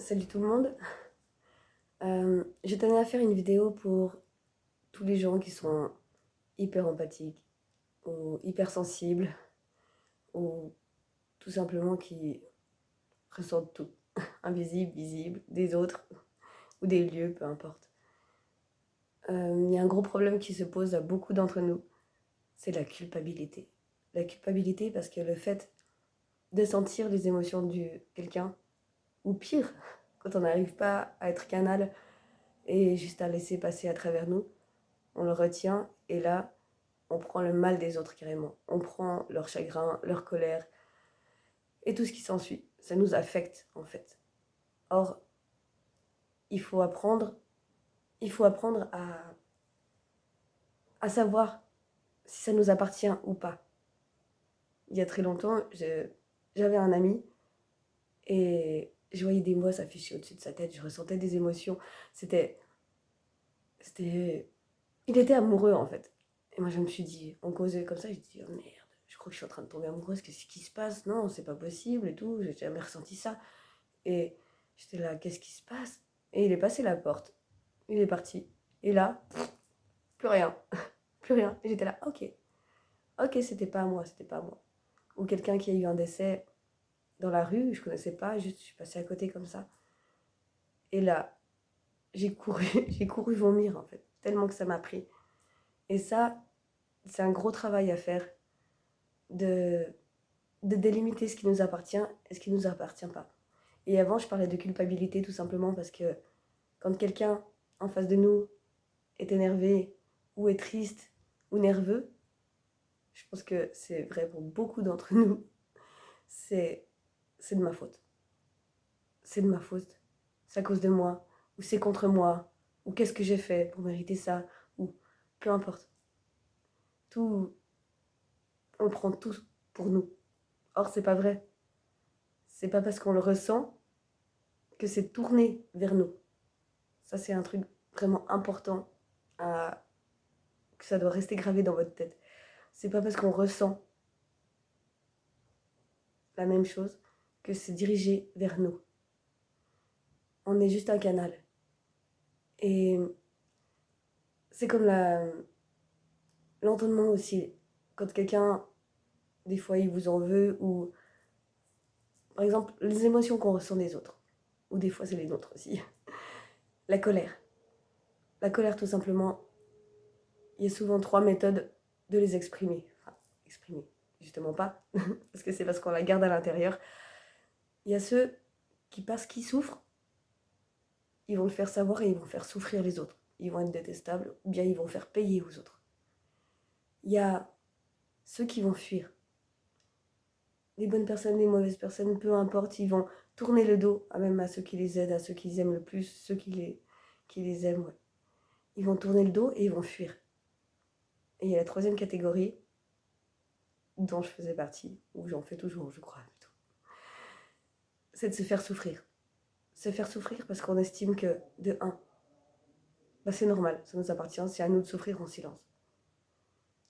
Salut tout le monde. Je tenais à faire une vidéo pour tous les gens qui sont hyper empathiques ou hyper sensibles ou tout simplement qui ressentent tout, invisible, visible, des autres ou des lieux, peu importe. Il y a un gros problème qui se pose à beaucoup d'entre nous, c'est la culpabilité. La culpabilité parce que le fait de sentir les émotions de quelqu'un, ou pire, quand on n'arrive pas à être canal et juste à laisser passer à travers nous, on le retient et là, on prend le mal des autres carrément. On prend leur chagrin, leur colère et tout ce qui s'ensuit. Ça nous affecte en fait. Or, il faut apprendre, il faut apprendre à savoir si ça nous appartient ou pas. Il y a très longtemps, j'avais un ami et je voyais des mots s'afficher au-dessus de sa tête. Je ressentais des émotions. C'était, il était amoureux en fait. Et moi je me suis dit, on causait comme ça, j'ai dit, oh merde, je crois que je suis en train de tomber amoureuse, qu'est-ce qui se passe? Non, c'est pas possible et tout, j'ai jamais ressenti ça. Et j'étais là, qu'est-ce qui se passe? Et il est passé la porte, il est parti. Et là, plus rien, plus rien. Et j'étais là, ok, ok, c'était pas à moi, c'était pas à moi. Ou quelqu'un qui a eu un décès dans la rue, je connaissais pas, juste je suis passée à côté comme ça. Et là, j'ai couru, j'ai couru vomir en fait, tellement que ça m'a pris. Et ça, c'est un gros travail à faire de, de délimiter ce qui nous appartient et ce qui nous appartient pas. Et avant, je parlais de culpabilité tout simplement parce que quand quelqu'un en face de nous est énervé ou est triste ou nerveux, je pense que c'est vrai pour beaucoup d'entre nous, c'est c'est de ma faute. C'est de ma faute. C'est à cause de moi, ou c'est contre moi, ou qu'est-ce que j'ai fait pour mériter ça, ou peu importe. Tout, on le prend tout pour nous. Or, c'est pas vrai. C'est pas parce qu'on le ressent que c'est tourné vers nous. Ça, c'est un truc vraiment important à, que ça doit rester gravé dans votre tête. C'est pas parce qu'on ressent la même chose que c'est dirigé vers nous. On est juste un canal. Et c'est comme l'entendement aussi. Quand quelqu'un, des fois, il vous en veut, ou par exemple, les émotions qu'on ressent des autres, ou des fois, c'est les nôtres aussi. La colère. La colère, tout simplement, il y a souvent 3 méthodes de les exprimer. Enfin, exprimer, justement pas, parce qu'on la garde à l'intérieur. Il y a ceux qui, parce qu'ils souffrent, ils vont le faire savoir et ils vont faire souffrir les autres. Ils vont être détestables, ou bien ils vont faire payer aux autres. Il y a ceux qui vont fuir. Les bonnes personnes, les mauvaises personnes, peu importe, ils vont tourner le dos, même à ceux qui les aident, à ceux qu'ils aiment le plus, ceux qui les aiment, ouais. Ils vont tourner le dos et ils vont fuir. Et il y a la troisième catégorie, dont je faisais partie, ou j'en fais toujours, je crois, plutôt. C'est de se faire souffrir. Se faire souffrir parce qu'on estime que, de un, bah c'est normal, ça nous appartient, c'est à nous de souffrir en silence.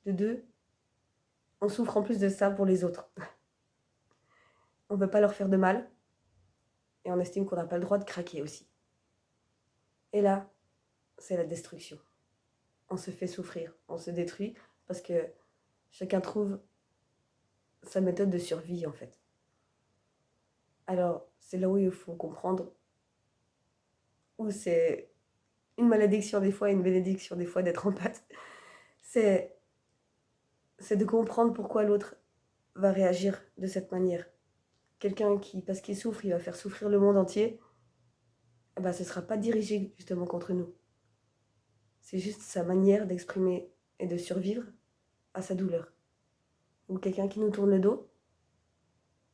De deux, on souffre en plus de ça pour les autres. On ne veut pas leur faire de mal, et on estime qu'on n'a pas le droit de craquer aussi. Et là, c'est la destruction. On se fait souffrir, on se détruit, parce que chacun trouve sa méthode de survie en fait. Alors, c'est là où il faut comprendre où c'est une malédiction des fois et une bénédiction des fois d'être empathe. C'est, c'est de comprendre pourquoi l'autre va réagir de cette manière. Quelqu'un qui, parce qu'il souffre, il va faire souffrir le monde entier, eh ben, ce ne sera pas dirigé justement contre nous. C'est juste sa manière d'exprimer et de survivre à sa douleur. Ou quelqu'un qui nous tourne le dos,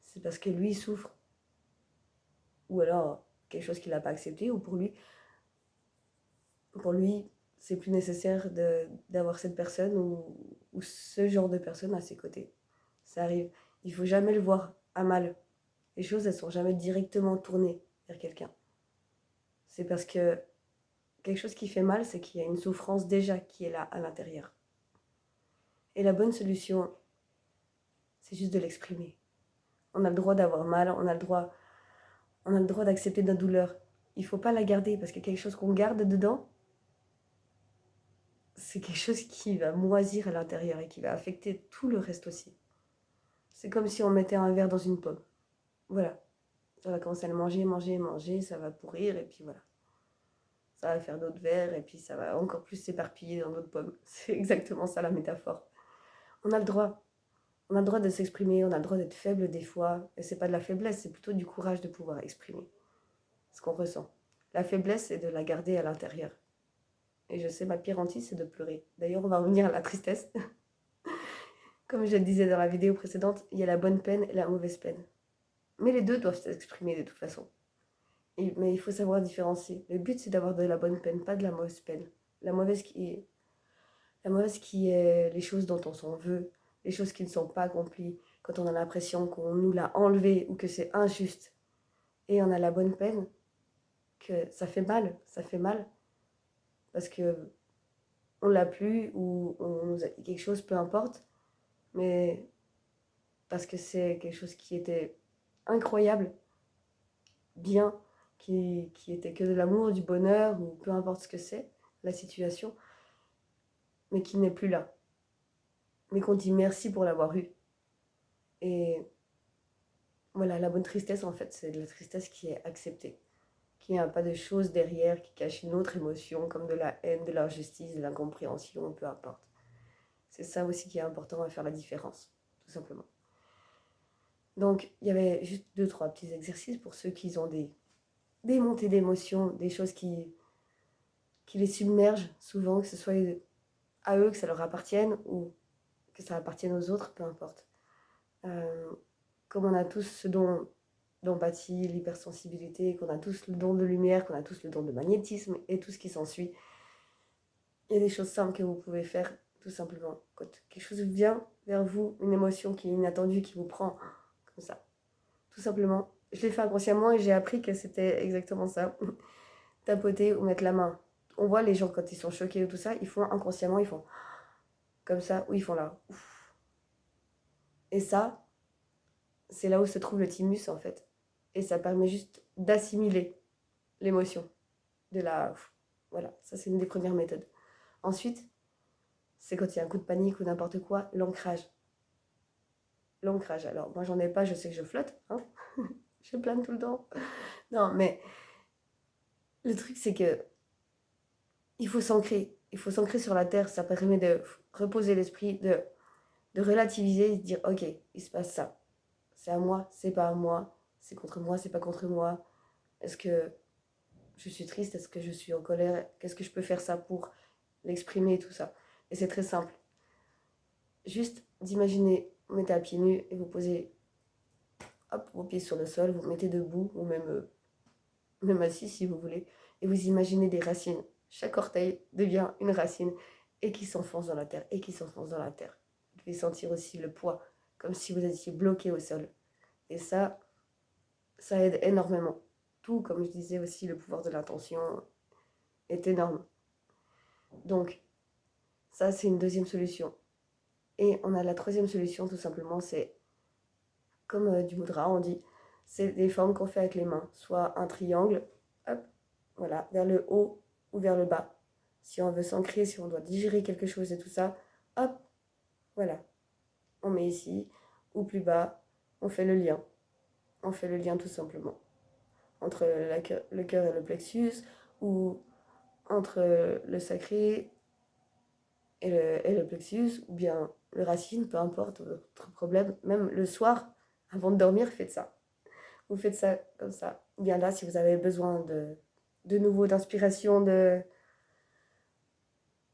c'est parce que lui, il souffre. Ou alors quelque chose qu'il n'a pas accepté, ou pour lui c'est plus nécessaire d'avoir cette personne ou ce genre de personne à ses côtés. Ça arrive. Il ne faut jamais le voir à mal. Les choses, elles ne sont jamais directement tournées vers quelqu'un. C'est parce que quelque chose qui fait mal, c'est qu'il y a une souffrance déjà qui est là à l'intérieur. Et la bonne solution, c'est juste de l'exprimer. On a le droit d'avoir mal, on a le droit On a le droit d'accepter notre douleur. Il ne faut pas la garder parce que quelque chose qu'on garde dedans, c'est quelque chose qui va moisir à l'intérieur et qui va affecter tout le reste aussi. C'est comme si on mettait un verre dans une pomme. Voilà. Ça va commencer à le manger, ça va pourrir et puis voilà. Ça va faire d'autres verres et puis ça va encore plus s'éparpiller dans d'autres pommes. C'est exactement ça la métaphore. On a le droit. On a le droit de s'exprimer, on a le droit d'être faible des fois. Et c'est pas de la faiblesse, c'est plutôt du courage de pouvoir exprimer ce qu'on ressent. La faiblesse, c'est de la garder à l'intérieur. Et je sais, ma pire hantise, c'est de pleurer. D'ailleurs, on va revenir à la tristesse. Comme je le disais dans la vidéo précédente, il y a la bonne peine et la mauvaise peine. Mais les deux doivent s'exprimer de toute façon. Mais il faut savoir différencier. Le but, c'est d'avoir de la bonne peine, pas de la mauvaise peine. La mauvaise qui est les choses dont on s'en veut, les choses qui ne sont pas accomplies, quand on a l'impression qu'on nous l'a enlevé ou que c'est injuste. Et on a la bonne peine, que ça fait mal, parce que on l'a plus ou on nous a dit quelque chose, peu importe, mais parce que c'est quelque chose qui était incroyable, bien, qui était que de l'amour, du bonheur, ou peu importe ce que c'est, la situation, mais qui n'est plus là. Mais qu'on dit merci pour l'avoir eu. Et voilà, la bonne tristesse, en fait, c'est de la tristesse qui est acceptée, qui n'a pas de choses derrière, qui cache une autre émotion, comme de la haine, de l'injustice, de l'incompréhension, peu importe. C'est ça aussi qui est important à faire la différence, tout simplement. Donc, il y avait juste 2-3 petits exercices pour ceux qui ont des montées d'émotions, des choses qui les submergent souvent, que ce soit à eux, que ça leur appartienne, ou que ça appartienne aux autres, peu importe. Comme on a tous ce don d'empathie, l'hypersensibilité, qu'on a tous le don de lumière, qu'on a tous le don de magnétisme et tout ce qui s'ensuit, il y a des choses simples que vous pouvez faire, tout simplement. Quand quelque chose vient vers vous, une émotion qui est inattendue, qui vous prend comme ça, tout simplement. Je l'ai fait inconsciemment et j'ai appris que c'était exactement ça. Tapoter ou mettre la main. On voit les gens quand ils sont choqués ou tout ça, ils font inconsciemment, ils font comme ça, ou ils font là. Ouf. Et ça, c'est là où se trouve le thymus en fait. Et ça permet juste d'assimiler l'émotion. De la... Voilà, ça c'est une des premières méthodes. Ensuite, c'est quand il y a un coup de panique ou n'importe quoi, l'ancrage. L'ancrage, alors moi j'en ai pas, je sais que je flotte, hein. Je plane tout le temps. Non, mais le truc c'est que il faut s'ancrer. Il faut s'ancrer sur la terre, ça permet de reposer l'esprit, de relativiser et de dire ok, il se passe ça. C'est à moi, c'est pas à moi, c'est contre moi, c'est pas contre moi. Est-ce que je suis triste, est-ce que je suis en colère, qu'est-ce que je peux faire ça pour l'exprimer et tout ça. Et c'est très simple. Juste d'imaginer, vous mettez à pieds nus et vous posez hop, vos pieds sur le sol, vous mettez debout ou même assis si vous voulez, et vous imaginez des racines. Chaque orteil devient une racine et qui s'enfonce dans la terre et qui s'enfonce dans la terre. Vous devez sentir aussi le poids, comme si vous étiez bloqué au sol. Et ça aide énormément. Tout, comme je disais aussi, le pouvoir de l'intention est énorme. Donc, ça, c'est une deuxième solution. Et on a la troisième solution, tout simplement, c'est comme du mudra, on dit, c'est des formes qu'on fait avec les mains. Soit un triangle, hop, voilà, vers le haut ou vers le bas. Si on veut s'ancrer, si on doit digérer quelque chose et tout ça, hop, voilà. On met ici, ou plus bas, on fait le lien. On fait le lien tout simplement. Entre le cœur et le plexus, ou entre le sacré et le plexus, ou bien le racine, peu importe votre problème. Même le soir, avant de dormir, faites ça. Vous faites ça comme ça. Ou bien là, si vous avez besoin de nouveau d'inspiration,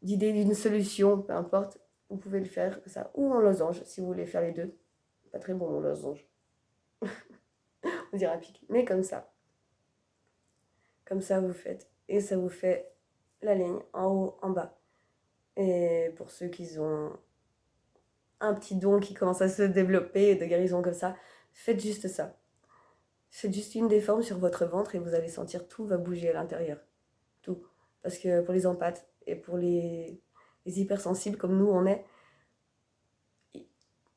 d'idées d'une solution, peu importe, vous pouvez le faire comme ça. Ou en losange, si vous voulez faire les deux. Pas très bon en losange. On dirait un pic. Mais comme ça. Comme ça, vous faites. Et ça vous fait la ligne en haut, en bas. Et pour ceux qui ont un petit don qui commence à se développer de guérison comme ça, faites juste ça. Faites juste une des formes sur votre ventre et vous allez sentir tout va bouger à l'intérieur. Tout. Parce que pour les empathes et pour les hypersensibles comme nous on est,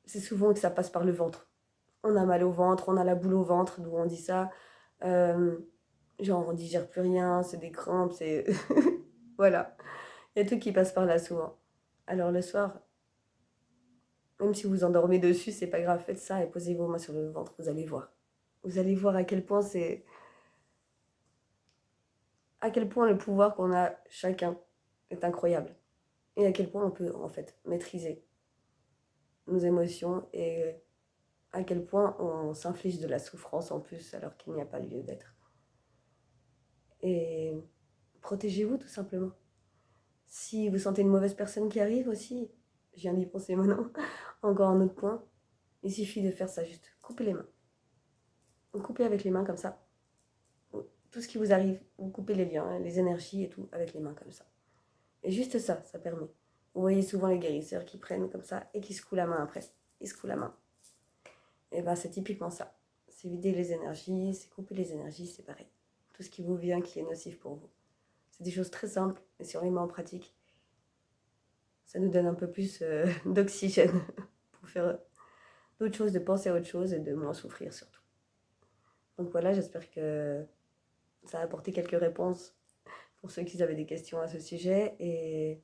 c'est souvent que ça passe par le ventre. On a mal au ventre, on a la boule au ventre, d'où on dit ça. Genre, on digère plus rien, c'est des crampes, c'est... Voilà. Il y a tout qui passe par là souvent. Alors le soir, même si vous endormez dessus, c'est pas grave, faites ça et posez vos mains sur le ventre, vous allez voir. Vous allez voir à quel point c'est... À quel point le pouvoir qu'on a chacun est incroyable. Et à quel point on peut, en fait, maîtriser nos émotions et à quel point on s'inflige de la souffrance en plus alors qu'il n'y a pas lieu d'être. Et protégez-vous tout simplement. Si vous sentez une mauvaise personne qui arrive aussi, je viens d'y penser maintenant, encore un autre point, il suffit de faire ça juste. Coupez les mains. Vous coupez avec les mains comme ça. Tout ce qui vous arrive, vous coupez les liens, les énergies et tout avec les mains comme ça. Et juste ça, ça permet. Vous voyez souvent les guérisseurs qui prennent comme ça et qui secouent la main après. Ils secouent la main. Et ben c'est typiquement ça. C'est vider les énergies, c'est couper les énergies, c'est pareil. Tout ce qui vous vient qui est nocif pour vous. C'est des choses très simples et si on les met en pratique, ça nous donne un peu plus d'oxygène pour faire d'autres choses, de penser à autre chose et de moins souffrir surtout. Donc voilà, j'espère que ça a apporté quelques réponses pour ceux qui avaient des questions à ce sujet et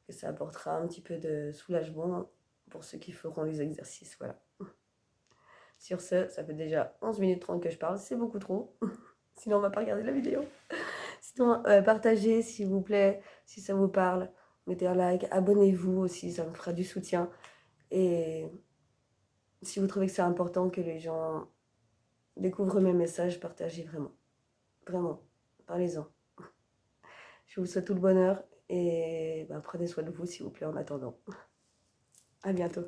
que ça apportera un petit peu de soulagement pour ceux qui feront les exercices. Voilà. Sur ce, ça fait déjà 11 minutes 30 que je parle, c'est beaucoup trop. Sinon, on va pas regarder la vidéo. Sinon, partagez s'il vous plaît, si ça vous parle. Mettez un like, abonnez-vous aussi, ça me fera du soutien. Et si vous trouvez que c'est important que les gens découvrent mes messages, partagez vraiment. Vraiment, parlez-en. Je vous souhaite tout le bonheur et prenez soin de vous s'il vous plaît en attendant. À bientôt.